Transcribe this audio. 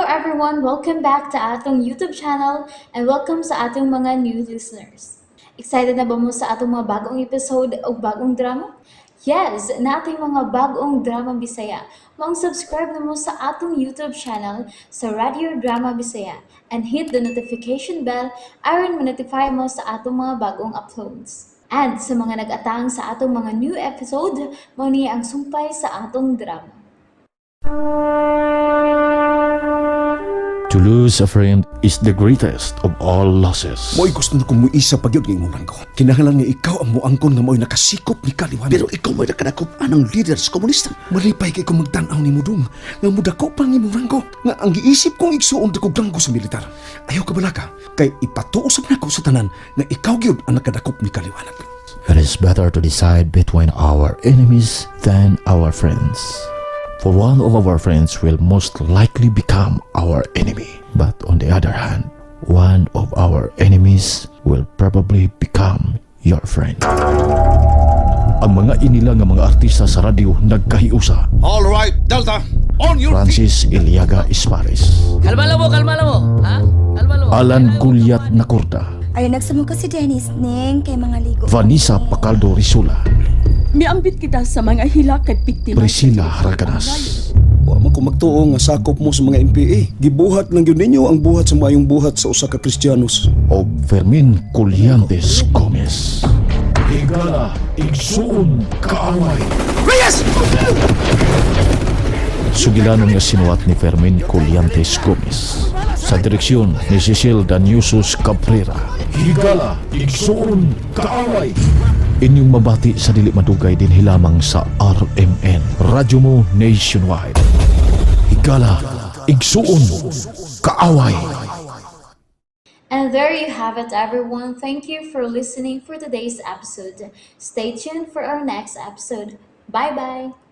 everyone, welcome back to atong YouTube channel and welcome sa atong mga new listeners. Excited na ba mo sa atong mga bagong episode o bagong drama? Yes, na ating mga bagong drama Bisaya. Subscribe na mo sa atong YouTube channel sa Radio Drama Bisaya and hit the notification bell aron ma-notify mo sa atong mga bagong uploads. And sa mga nag-atang sa atong mga new episode, mo niya ang sumpay sa atong drama. To lose a friend is the greatest of all losses. Mo'y gusto na kong muisa pag yun ng imong ranggo. Kinahanglan nga ikaw ang muangkon nga mo'y nakasikop ni kaliwan. Pero ikaw mo'y nakanakop anong leader sa komunista. Malipay kay kong magtanaw ni Mudong nga mudako pang imong ranggo. Nga ang giisip kong igsuon dakog ranggo sa militar. Ayaw ka balaka kay ipatuusap na ko sa tanan nga ikaw gyud ang nakadakop ni kaliwanag. It is better to decide between our enemies than our friends. For one of our friends will most likely become our enemy. But on the other hand, one of our enemies will probably become your friend. Ang mga inila nga mga artista sa radyo nagkahiusa. All right, Delta, on your Francis Iliaga Espares, Kalma lang mo. Ha? Kalma lang mo. Alan Gulyat Nacorda, Ay, nagsamo ko si Dennis, Ning, kay mga ligo. Vanessa Pacaldo Risula, Miambit kita sa mga hila kay biktima. Priscilla Haraganas, Wa man ko magtuo nga sakop mo sa mga MPA. Gibuhat lang yun ninyo ang buhat sa mayong buhat sa usa ka Kristiyanos. o Fermin Colliantes Gomez. Higala, Igsoon, Kaaway. Sugilanon nga sinuwat ni Fermin Colliantes Gomez sa direksyon ni Cecil Daniusos Cabrera. Higala, Igsoon, Kaaway. Inyong mabati sa dili madugay din hilamang sa RMN, Radyo Mo Nationwide. Higala, Igsoon, Kaaway. And there you have it, everyone. Thank you for listening for today's episode. Stay tuned for our next episode. Bye-bye.